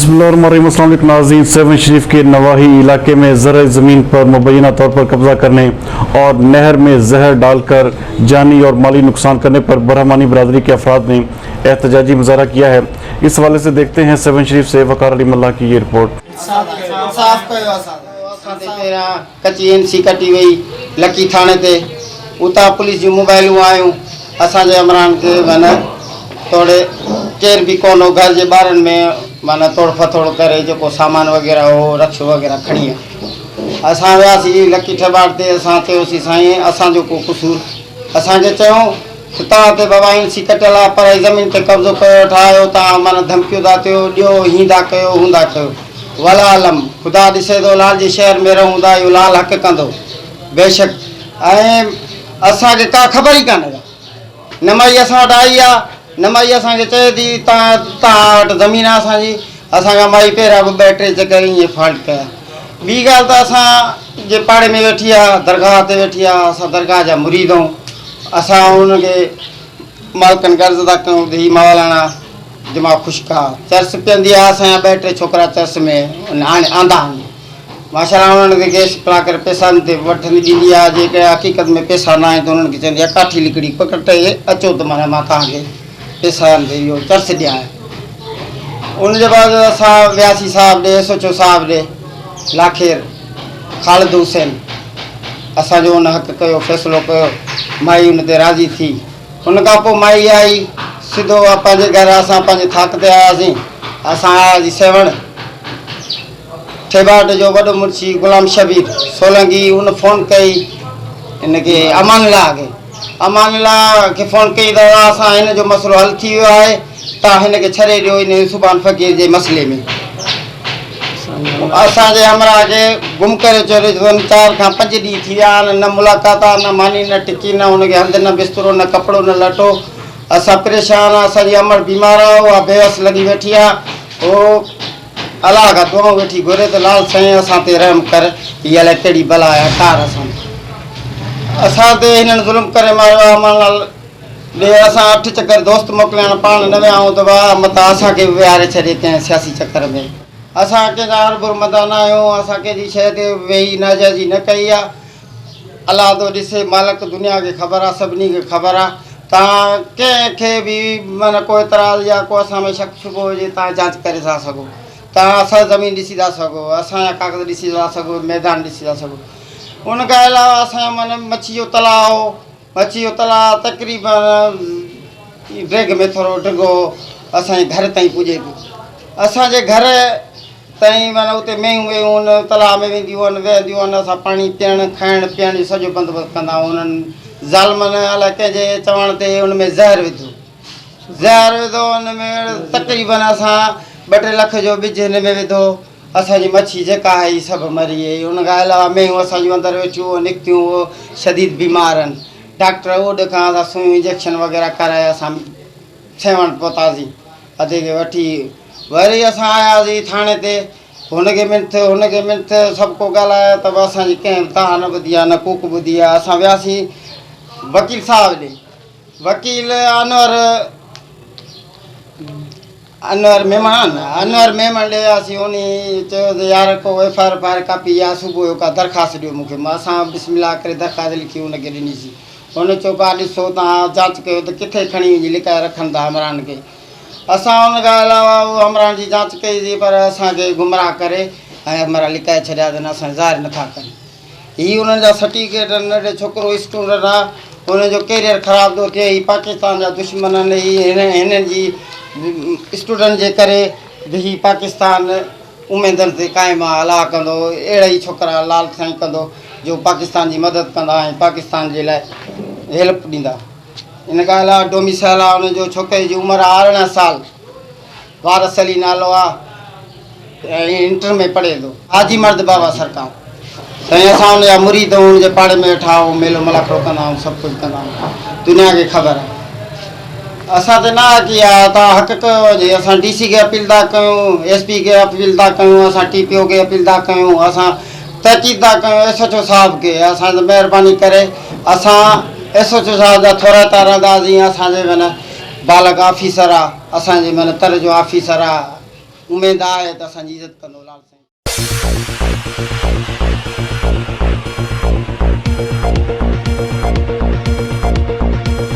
बिस्मिल्लाहिर्रहमानिर्रहीम। नाज़रीन, सेवन शरीफ के नवाही इलाके में ज़र ज़मीन पर मुबैना तौर पर कब्जा करने और नहर में जहर डालकर जानी और माली नुकसान करने पर बरहमानी बरादरी के अफराद ने एहतजाजी मुजाहरा किया है। इस हवाले से देखते हैं सेवन शरीफ से वकार अली मल्ला की ये रिपोर्ट। कच्ची एनसी कटी वही लकी थाने ते उता पुलिस जी मोबाइलूं आयूं असांजे अमरान के माना थोड़े केर भी कोनो घर जे ॿारनि में माना तोड़ फतोड़ करे जो सामान वग़ैरह हो रक्ष वग़ैरह खणी असां वियासीं लकी ठबाड़ ते असां चयोसीं साईं असांजो को कसूर असांखे चयूं त तव्हां ते बाबा एनसी कटियल आहे पर ज़मीन ते कब्ज़ो कयो ठाहियो तव्हां माना धमकियूं था कयो ॾियो हींदा कयो हूंदा कयो वला आलम ख़ुदा ॾिसे थो लाल जे शहर में रहूं था इहो लाल हक़ कंदो बेशक ऐं असांखे का ख़बर ई कान्हे न माई असां वटि आई आहे न माई असांखे चए थी तव्हां वटि ज़मीन आहे असांजी असांखां माई पहिरियां बि 2-3 चकर ईअं फॉल्ट कया। ॿी ॻाल्हि त असां जे पाड़े में वेठी आहे दरगाह ते वेठी आहे असां दरगाह जा मुरीद आहियूं असां हुनखे मालिकनि गर्ज़ था कयूं त हीअ मौलाना दिमाग़ ख़ुश्क आहे चर्च पीअंदी आहे असांजा 2-3 छोकिरा चर्च में हाणे आंदा आहिनि माशाल्लाह उन्हनि खे गैस पिला करे पैसा ते वठंदी ॾींदी आहे जेके हक़ीक़त में पैसा न आहिनि त उन्हनि खे चवंदी आहे काठी लिकड़ी पकटे अचो त माना मां तव्हांखे पैसा इहो चर्च ॾियां उनजे बाद असां वियासीं साहिब ॾे SHO साहिब ॾे लाखेर ख़ालिद हुसैन असांजो उन हक़ कयो फ़ैसिलो कयो माई उन ते राज़ी थी उन खां पोइ माई आई सिधो पंहिंजे घर असां पंहिंजे थाक ते आयासीं असां आयासीं सेवण ठेबाट जो वॾो मुंशी गुलाम शबीर सोलंगी उन फ़ोन कई इनखे अमानुल्लाह खे फ़ोन कई त असां हिन जो मसइलो हल थी वियो आहे तव्हां हिनखे छॾे ॾियो इन सुभान फ़क़ीर जे मसइले में असांजे हमरा खे गुम करे चयो 4 खां 5 ॾींहं थी विया आहिनि न मुलाक़ात आहे न मानी न टिकी न हुनखे हंधि न बिस्तरो न कपिड़ो न लटो असां परेशान आहे असांजी अमर बीमार आहे उहा बेवस लॻी वेठी आहे उहो अलाह खां दुआऊं वेठी घुरे त लाल साईं असां ते रहम कर हीअ अलाए कहिड़ी बला आहे कार असां ते हिननि ज़ुल्म करे मारियो आहे अमरलाल ॾे असां 8 चकर दोस्त मोकिलिया पाण न विया आहियूं त वाह मथां असांखे विहारे छॾे कंहिं सियासी चकर में असां कंहिंजा हरबुर मदा न आहियूं असां कंहिंजी शइ ते वेही नाजाइज़ी न कई आहे अलाह थो ॾिसे मालिक दुनिया खे ख़बर आहे सभिनी खे ख़बर आहे तव्हां कंहिंखे बि माना को एतिराज़ या को असां में शक शुबो हुजे तव्हां जांच करे था सघो तव्हां असां ज़मीन ॾिसी था सघो असांजा कागज़ ॾिसी था सघो मैदान ॾिसी था सघो उन खां अलावा असांजो माना मच्छी जो तलाउ तक़रीबन ड्रेग में थोरो डिघो असांजे घर ताईं पुॼे पियो असांजे घर ताईं माना उते मेंहूं वेयूं उन तलाउ में वेंदियूं आहिनि वेहंदियूं आहिनि असां पाणी पीअणु खाइणु पीअण जो सॼो बंदोबस्तु कंदा आहियूं उन्हनि ज़ालमनि अलाए कंहिंजे चवण ते उन में ज़हर विधो उन में तक़रीबन असां 2-3 लख जो बिज हिन में विधो असांजी मच्छी जेका आहे हीअ सभु मरी वई उन खां अलावा मेंहूं असांजूं अंदरि वेठियूं निकितियूं उहो शदीद बीमार आहिनि डॉक्टर ओॾ खां असां सुयूं इंजेक्शन वग़ैरह कराए असां सेवण पहुतासीं अधे खे वठी वरी असां आयासीं थाणे ते हुनखे मिंथ सभु को ॻाल्हायो त असांजी कंहिं तव्हां न ॿुधी आहे न कूक ॿुधी आहे असां वियासीं वकील साहिब ॾे वकील अनवर मेमन ॾे वियासीं उन चयो त यार को FIR कापी या सुबुह जो का दरख़्वास्त ॾियो मूंखे मां असां बिस्मिल्लाह करे दरख़्वास्त लिखी हुनखे ॾिनीसीं हुन चयो पिया ॾिसो तव्हां जांच कयो त किथे खणी वञी लिकाए रखनि था अमरान खे असां हुन खां अलावा उहो अमरान जी जांच कईसीं पर असांखे गुमराह करे ऐं अमरा लिकाए छॾिया अथनि असां ज़ाहिर नथा कनि हीअ उन्हनि जा सर्टिफिकेट नंढे छोकिरो स्टूडेंट आहे हुनजो कैरियर ख़राबु थो थिए हीअ पाकिस्तान जा दुश्मन आहिनि हिननि जी स्टूडेंट जे करे हीअ पाकिस्तान उमेदनि ते क़ाइमु आहे अलाह कंदो अहिड़ा ई छोकिरा लाल साईं कंदो जो पाकिस्तान जी मदद कंदा ऐं पाकिस्तान जे लाइ हेल्प ॾींदा इन खां अलावा डोमिसाइल आहे हुनजो छोकिरे जी उमिरि आहे 18 साल वारस अली नालो आहे ऐं इंटर में पढ़े थो हाजी मर्द बाबा सरकार साईं असां हुनजा मुरीद हुनजे पाड़े में वेठा आहियूं मेलो मलाखड़ो कंदा आहियूं सभु कुझु कंदा आहियूं दुनिया खे ख़बर आहे असां ते न की आहे तव्हां हक़ कयो हुजे असां DC खे अपील था कयूं SP खे अपील था कयूं असां TPO खे अपील था कयूं असां तहक़ीक़ था कयूं SHO साहिब खे असां महिरबानी करे असां SHO साहिब जा थोरा था रहंदासीं असांजे माना बालक ऑफिसर आहे असांजे माना तर जो ऑफिसर आहे उमेद आहे त असांजी इज़त कंदो लाल साईं।